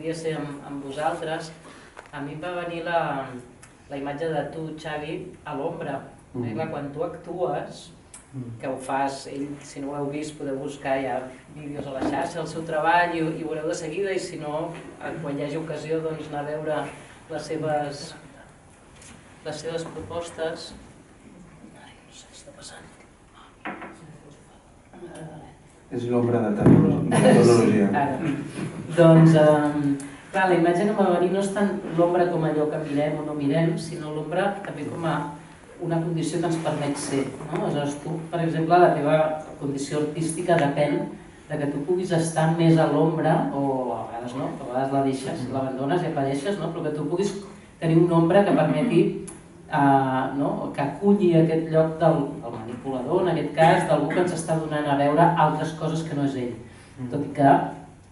podia ser amb vosaltres, a mi em va venir la imatge de tu, Xavi, a l'ombra. Quan tu actues, que ho fas, ell, si no ho heu vist, podeu buscar ja vídeos a la xarxa, el seu treball, i ho veureu de seguida, i si no, quan hi hagi ocasió, doncs anar a veure les seves propostes. Ai, no sé què està passant. És l'ombra de tecnologia. Doncs, clar, la imatge que m'ha de venir no és tant l'ombra com allò que mirem o no mirem, sinó l'ombra també com a una condició que ens permet ser. Aleshores, tu, per exemple, la teva condició artística depèn de que tu puguis estar més a l'ombra, o a vegades no, a vegades la deixes, l'abandones i apareixes, però que tu puguis tenir una ombra que permeti que aculli aquest lloc del manipulador, en aquest cas, d'algú que ens està donant a veure altres coses que no és ell. Tot i que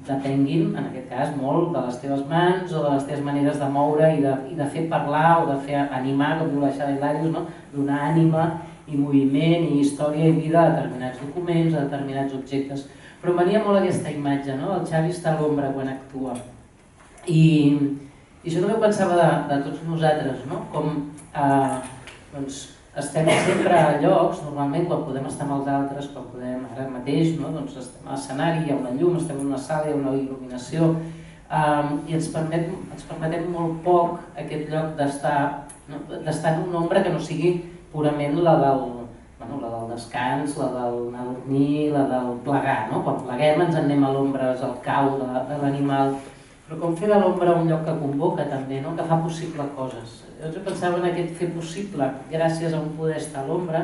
depenguin, en aquest cas, molt de les teves mans o de les teves maneres de moure i de fer parlar o de fer animar, com diu la Xara Hilarius, donar ànima i moviment i història i vida a determinats documents, a determinats objectes. Però em venia molt aquesta imatge, el Xavi està a l'ombra quan actua. I això també ho pensava de tots nosaltres, com estem sempre a llocs, normalment quan podem estar amb els altres, quan podem ara mateix, estem a l'escenari, hi ha una llum, estem en una sala, hi ha una il·luminació, i ens permetem molt poc aquest lloc d'estar en una ombra que no sigui purament la del descans, la del anar a dormir, la del plegar. Quan pleguem ens en anem a l'ombra, és el cau de l'animal, però com fer de l'ombra un lloc que convoca també, que fa possible coses. Jo pensava en aquest fer possible gràcies a un poder estar a l'ombra,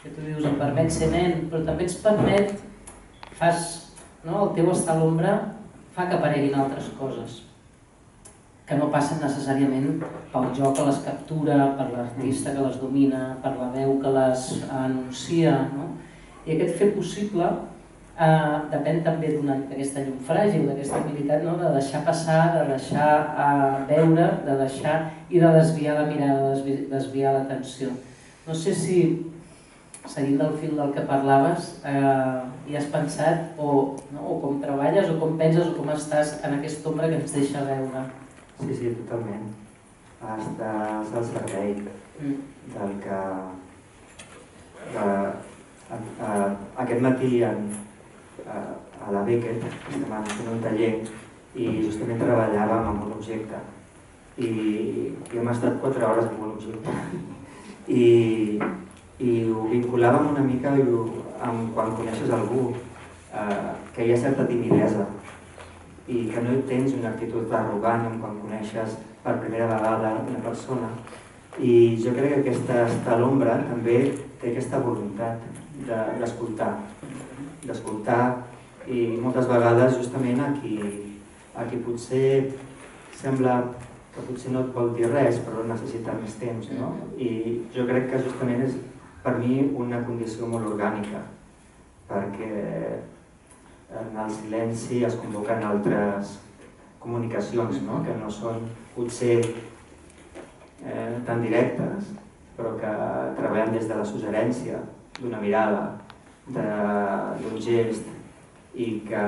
que tu dius em permet ser nen, però també ens permet, el teu estar a l'ombra fa que apareguin altres coses, que no passen necessàriament pel joc que les captura, per l'artista que les domina, per la veu que les anuncia. I aquest fer possible depèn també d'aquesta llum fràgil, d'aquesta habilitat de deixar passar, de deixar veure, de deixar i de desviar la mirada, de desviar l'atenció. No sé si, seguint del fil del que parlaves, hi has pensat o com treballes o com penses o com estàs en aquesta ombra que ens deixa veure. Sí, totalment. Estàs al servei del que... Aquest matí a la Beckett estem fent un taller i justament treballàvem amb un objecte i hem estat 4 hores amb un objecte i ho vinculàvem una mica amb quan coneixes algú que hi ha certa timidesa i que no tens una actitud arrogant quan coneixes per primera vegada una persona, i jo crec que aquesta estar a l'ombra també té aquesta voluntat d'escoltar i moltes vegades justament a qui potser sembla que potser no et vol dir res però necessita més temps, i jo crec que justament és per mi una condició molt orgànica perquè en el silenci es convoquen altres comunicacions que no són potser tan directes però que treballen des de la suggerència d'una mirada, d'un gest i que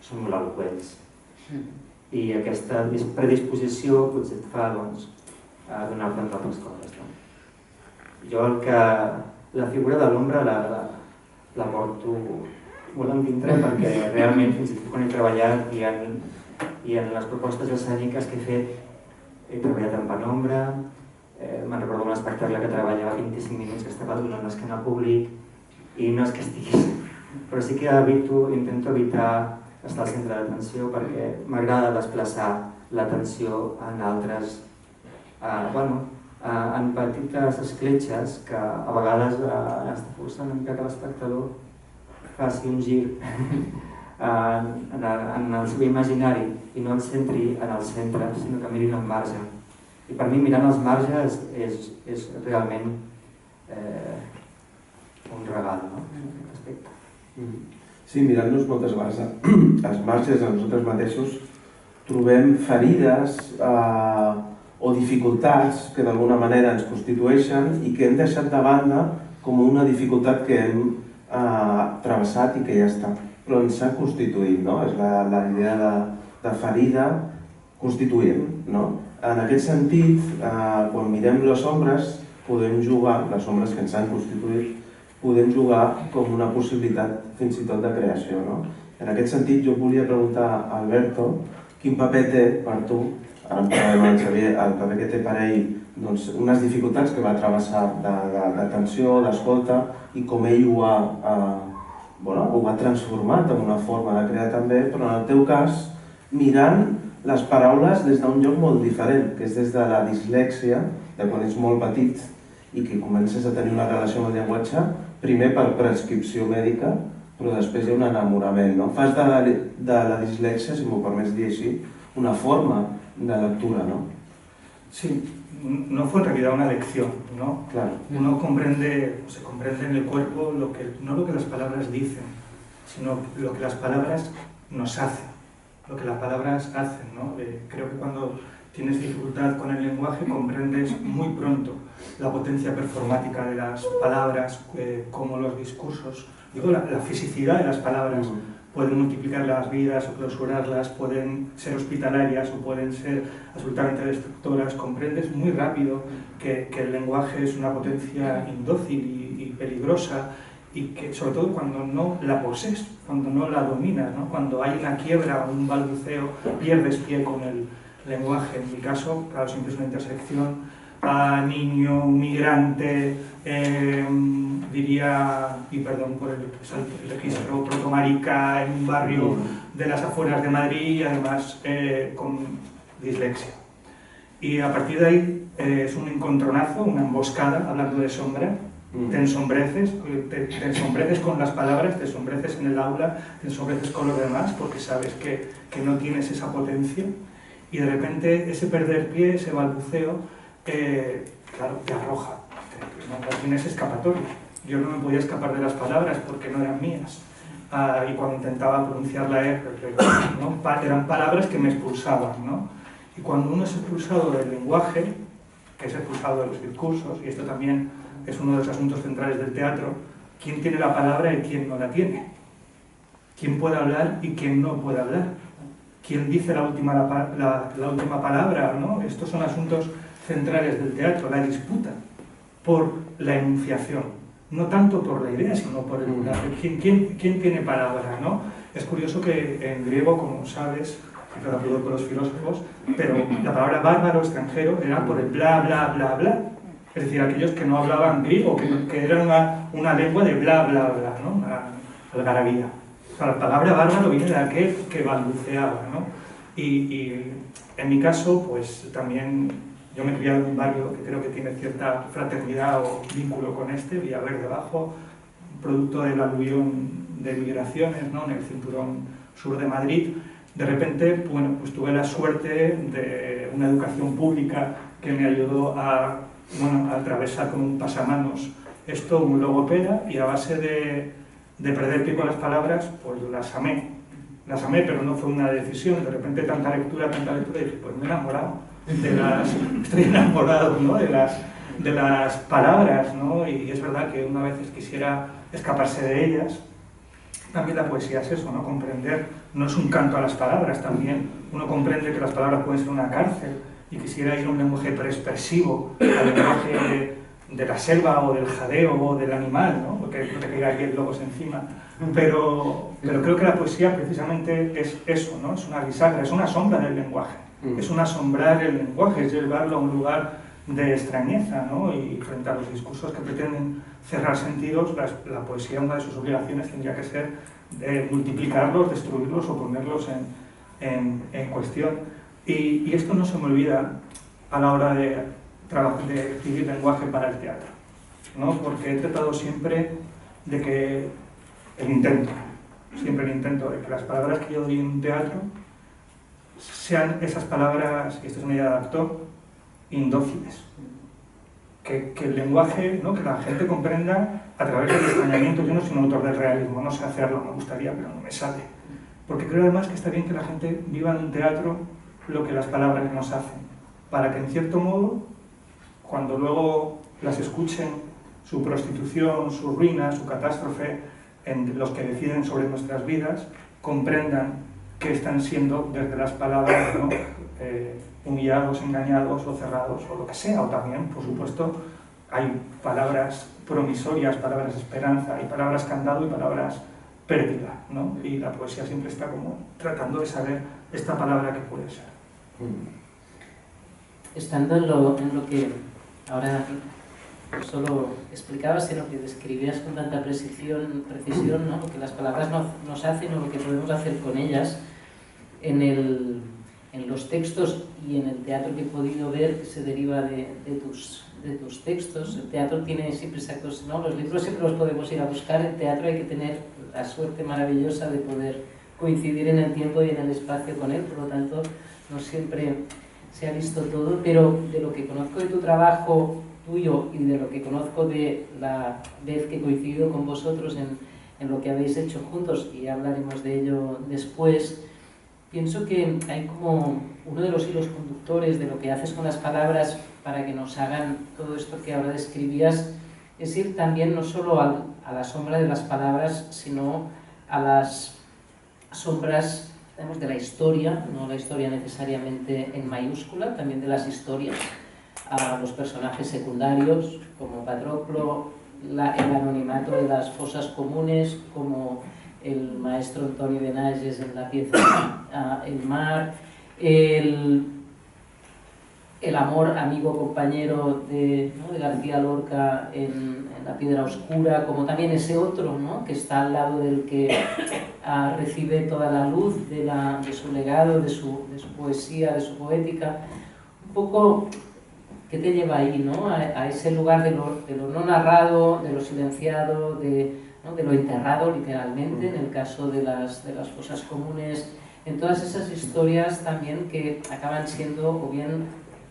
són molt eloqüents. I aquesta predisposició potser et fa donar-te amb altres coses. Jo la figura de l'ombra la porto molt en dintre perquè realment fins i tot quan he treballat i en les propostes escèniques que he fet he treballat en penombra. Me'n recordo un espectacle que treballava 25 minuts que estava donant l'esquena al públic i no és que estiguis, però sí que intento evitar estar al centre d'atenció perquè m'agrada desplaçar l'atenció en altres, en petites escletxes que a vegades està forçant una mica que l'espectador faci un gir en el seu imaginari i no el centri en el centre, sinó que mirin al marge. I per mi mirant els marges és realment un regal, no? En aquest aspecte. Sí, mirant-nos moltes vegades als marges de nosaltres mateixos trobem ferides o dificultats que d'alguna manera ens constitueixen i que hem deixat de banda com una dificultat que hem travessat i que ja està, però ens ha constituït, no? És la idea de ferida constituent, no? En aquest sentit, quan mirem les ombres, podem jugar, les ombres que ens han constituït, podem jugar com una possibilitat fins i tot de creació, no? En aquest sentit, jo volia preguntar a Alberto quin paper té per tu, ara em parlarem amb el Xavier, el paper que té per ell, doncs, unes dificultats que va travessar d'atenció, d'escolta, i com ell ho ha transformat en una forma de crear també, però en el teu cas, mirant les paraules des d'un lloc molt diferent, que és des de la dislèxia, de quan ets molt petit i que comences a tenir una relació amb el llenguatge, primer per prescripció mèdica, però després hi ha un enamorament, no? Fas de la dislèxia, si m'ho permets dir així, una forma de lectura, ¿no? Sí, no fue en realidad una lección, ¿no? Claro. Uno se comprende en el cuerpo no lo que las palabras dicen, sino lo que las palabras nos hacen, lo que las palabras hacen, ¿no? Creo que cuando tienes dificultad con el lenguaje comprendes muy pronto la potencia performática de las palabras, cómo los discursos, digo, la fisicidad de las palabras pueden multiplicar las vidas o clausurarlas, pueden ser hospitalarias o pueden ser absolutamente destructoras. Comprendes muy rápido que el lenguaje es una potencia indócil y peligrosa, y que sobre todo cuando no la posees, cuando no la dominas, ¿no? Cuando hay una quiebra o un balbuceo, pierdes pie con el lenguaje. En mi caso, claro, siempre es una intersección a niño, migrante, diría, y perdón por el registro, protomarica en un barrio de las afueras de Madrid y además con dislexia. Y a partir de ahí es un encontronazo, una emboscada, hablando de sombra. Te ensombreces con las palabras, te ensombreces en el aula, te ensombreces con los demás porque sabes que no tienes esa potencia, y de repente ese perder pie, ese balbuceo, claro, te arroja, no tienes escapatoria. Yo no me podía escapar de las palabras porque no eran mías, y cuando intentaba pronunciar la R, ¿no? Eran palabras que me expulsaban, ¿no? Y cuando uno es expulsado del lenguaje, que es expulsado de los discursos, y esto también es uno de los asuntos centrales del teatro, ¿quién tiene la palabra y quién no la tiene? ¿Quién puede hablar y quién no puede hablar? ¿Quién dice la última palabra, ¿no? Estos son asuntos centrales del teatro, la disputa por la enunciación, no tanto por la idea, sino por el lugar. ¿Quién tiene palabra, ¿no? Es curioso que en griego, como sabes, que lo aplico con los filósofos, pero la palabra bárbaro, extranjero, era por el bla, bla, bla, bla. Es decir, aquellos que no hablaban griego, que eran una lengua de bla, bla, bla, ¿no? Una algarabía. O sea, la palabra bárbaro viene de aquel que balbuceaba, ¿no? Y en mi caso, pues también yo me he criado en un barrio que creo que tiene cierta fraternidad o vínculo con este, Villaverde Bajo, producto del aluvión de migraciones, ¿no? En el cinturón sur de Madrid. De repente, bueno, pues tuve la suerte de una educación pública que me ayudó a atravesar con un pasamanos esto, un logopeda, y a base de perder pie con las palabras, pues las amé, pero no fue una decisión. De repente tanta lectura, y dije, pues me he enamorado estoy enamorado, ¿no? de las palabras, ¿no? Y es verdad que una vez quisiera escaparse de ellas. También la poesía es eso, ¿no? Comprender, no es un canto a las palabras, también uno comprende que las palabras pueden ser una cárcel, y quisiera ir a un lenguaje expresivo, al lenguaje de la selva o del jadeo o del animal, ¿no? Porque no te caiga aquí el lobos encima. Pero creo que la poesía precisamente es eso, ¿no? Es una bisagra, es una sombra del lenguaje, es un asombrar el lenguaje, es llevarlo a un lugar de extrañeza, ¿no? Y frente a los discursos que pretenden cerrar sentidos, la poesía, una de sus obligaciones tendría que ser multiplicarlos, destruirlos o ponerlos en cuestión. Y esto no se me olvida a la hora de escribir lenguaje para el teatro, ¿no? Porque he tratado siempre de que el intento de que las palabras que yo doy en un teatro sean esas palabras, y esto es una idea de actor, indóciles. Que el lenguaje, ¿no? Que la gente comprenda a través del extrañamiento. Yo no soy un autor del realismo, no sé hacerlo, me gustaría, pero no me sale. Porque creo además que está bien que la gente viva en un teatro lo que las palabras nos hacen, para que en cierto modo, cuando luego las escuchen, su prostitución, su ruina, su catástrofe, en los que deciden sobre nuestras vidas, comprendan que están siendo desde las palabras, ¿no? Humillados, engañados o cerrados o lo que sea. O también, por supuesto, hay palabras promisorias, palabras de esperanza, hay palabras candado y palabras pérdida, ¿no? Y la poesía siempre está como tratando de saber esta palabra que puede ser. Estando en lo que ahora no solo explicabas, sino que describías con tanta precisión, ¿no? Lo que las palabras nos hacen o lo que podemos hacer con ellas, en los textos y en el teatro que he podido ver que se deriva de tus textos. El teatro tiene siempre esa cosa, ¿no? Los libros siempre los podemos ir a buscar, el teatro hay que tener la suerte maravillosa de poder coincidir en el tiempo y en el espacio con él, por lo tanto no siempre se ha visto todo, pero de lo que conozco de tu trabajo tuyo y de lo que conozco de la vez que he coincidido con vosotros en lo que habéis hecho juntos, y hablaremos de ello después, pienso que hay como uno de los hilos conductores de lo que haces con las palabras para que nos hagan todo esto que ahora describías, es ir también no solo a la sombra de las palabras, sino a las sombras, digamos, de la historia, no la historia necesariamente en mayúscula, también de las historias, a los personajes secundarios, como Patroclo, el anonimato de las fosas comunes, como el maestro Antonio Benages en la pieza El mar, el amor amigo compañero de García Lorca en La piedra oscura, como también ese otro, ¿no? Que está al lado del que recibe toda la luz de su legado, de su poesía, de su poética. Un poco, ¿qué te lleva ahí, ¿no? A ese lugar de lo no narrado, de lo silenciado, de lo enterrado literalmente, en el caso de las fosas comunes, en todas esas historias también que acaban siendo o bien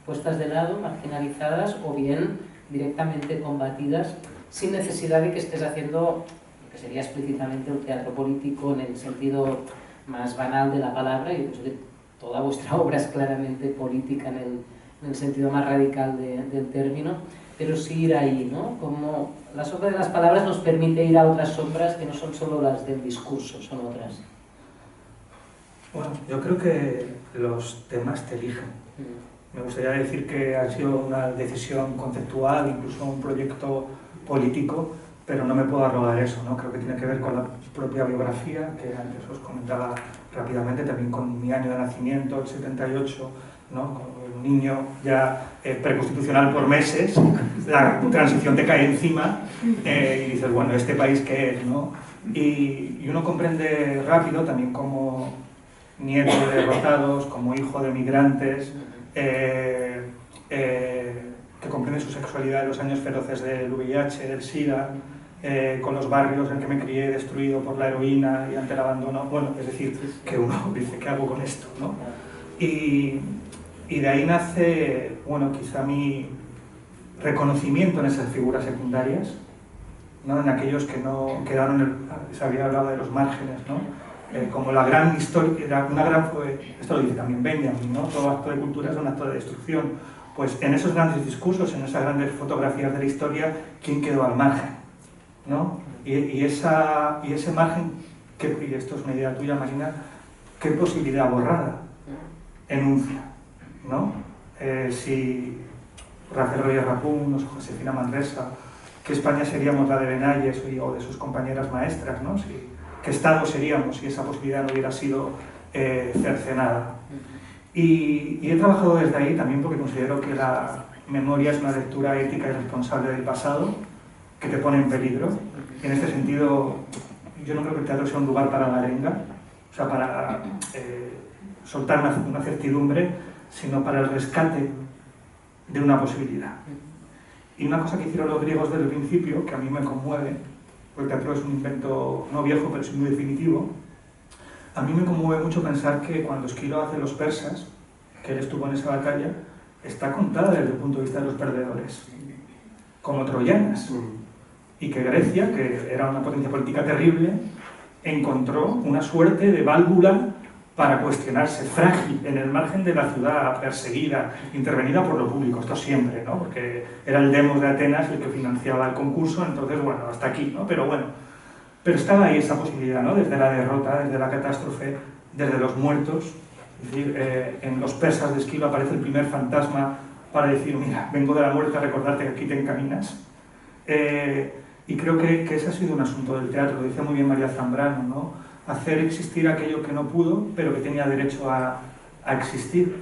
puestas de lado, marginalizadas, o bien directamente combatidas, sin necesidad de que estés haciendo lo que sería explícitamente un teatro político en el sentido más banal de la palabra, y pues que toda vuestra obra es claramente política en el sentido más radical del término, pero sí ir ahí, ¿no? Como la sombra de las palabras nos permite ir a otras sombras que no son solo las del discurso, son otras. Bueno, yo creo que los temas te eligen. Me gustaría decir que ha sido una decisión conceptual, incluso un proyecto político, pero no me puedo arrogar eso, ¿no? Creo que tiene que ver con la propia biografía, que antes os comentaba rápidamente, también con mi año de nacimiento, el 78, ¿no? Con un niño ya preconstitucional por meses, la transición te cae encima y dices, bueno, ¿este país qué es, no? Y uno comprende rápido, también como nieto de derrotados, como hijo de migrantes, que comprende su sexualidad en los años feroces del VIH, del SIDA, con los barrios en que me crié destruido por la heroína y ante el abandono. Bueno, es decir, que uno dice, ¿qué hago con esto, no? Y de ahí nace, bueno, quizá mi reconocimiento en esas figuras secundarias, ¿no? En aquellos que no quedaron, se había hablado de los márgenes, ¿no? Como la gran historia, esto lo dice también Benjamin, ¿no? Todo acto de cultura es un acto de destrucción. Pues en esos grandes discursos, en esas grandes fotografías de la historia, ¿quién quedó al margen, ¿no? Y ese margen, y esto es una idea tuya, Marina, ¿qué posibilidad borrada enuncia, ¿no? Si Rafael Roger Rapún o Josefina Manresa, ¿qué España seríamos la de Benages o de sus compañeras maestras, ¿no? ¿Qué Estado seríamos si esa posibilidad no hubiera sido cercenada? Y he trabajado desde ahí también porque considero que la memoria es una lectura ética y responsable del pasado que te pone en peligro. Y en este sentido, yo no creo que el teatro sea un lugar para la arenga, o sea, para soltar una certidumbre, sino para el rescate de una posibilidad. Y una cosa que hicieron los griegos desde el principio, que a mí me conmueve, porque el teatro es un invento no viejo, pero sí muy definitivo. A mí me conmueve mucho pensar que cuando Esquilo hace los persas, que él estuvo en esa batalla, está contada desde el punto de vista de los perdedores, como troyanas. Y que Grecia, que era una potencia política terrible, encontró una suerte de válvula para cuestionarse, frágil, en el margen de la ciudad, perseguida, intervenida por lo público, esto siempre, ¿no? Porque era el Demos de Atenas el que financiaba el concurso, entonces, bueno, hasta aquí, ¿no? Pero bueno, pero estaba ahí esa posibilidad, ¿no? Desde la derrota, desde la catástrofe, desde los muertos. Es decir, en los persas de Esquilo aparece el primer fantasma para decir, mira, vengo de la muerte a recordarte que aquí te encaminas. Y creo que ese ha sido un asunto del teatro, lo decía muy bien María Zambrano, ¿no? Hacer existir aquello que no pudo, pero que tenía derecho a existir.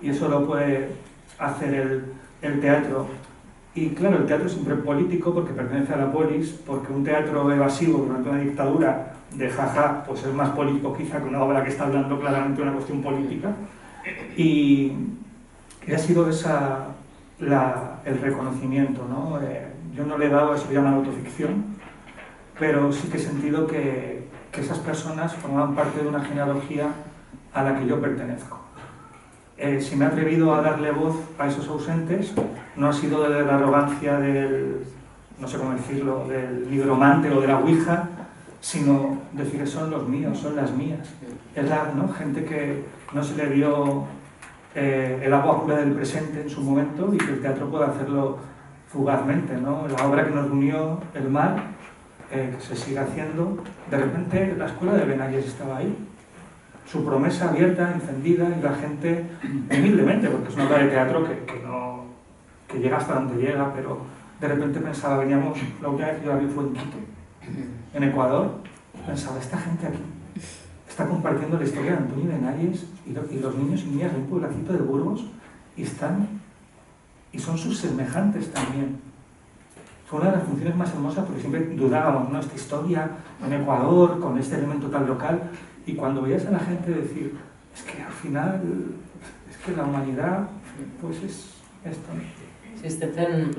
Y eso lo puede hacer el teatro. Y claro, el teatro es siempre político porque pertenece a la polis, porque un teatro evasivo durante una dictadura de jaja, pues es más político quizá que una obra que está hablando claramente de una cuestión política. Y ha sido esa el reconocimiento, ¿no? Yo no le he dado, eso se llama autoficción, pero sí que he sentido que esas personas formaban parte de una genealogía a la que yo pertenezco. Si me he atrevido a darle voz a esos ausentes, no ha sido de la arrogancia del, no sé cómo decirlo, del nigromante o de la ouija, sino decir que son los míos, son las mías. Es la, ¿no? Gente que no se le dio el agua pura del presente en su momento y que el teatro puede hacerlo fugazmente, ¿no? La obra que nos unió, El Mar, que se sigue haciendo, de repente la escuela de Benayes estaba ahí. Su promesa abierta, encendida, y la gente, humildemente, porque es una obra de teatro que llega hasta donde llega, pero de repente pensaba, veníamos, la última vez que yo la vi fue en Quito, en Ecuador, pensaba, esta gente aquí está compartiendo la historia de Antonio Benayes y los niños y niñas de un pueblacito de Burgos y son sus semejantes también. Fue una de las funciones más hermosas porque siempre dudábamos, ¿no? Esta historia en Ecuador, con este elemento tan local. Y cuando veías a la gente decir, es que al final, es que la humanidad, pues es esto. Sí, estem fent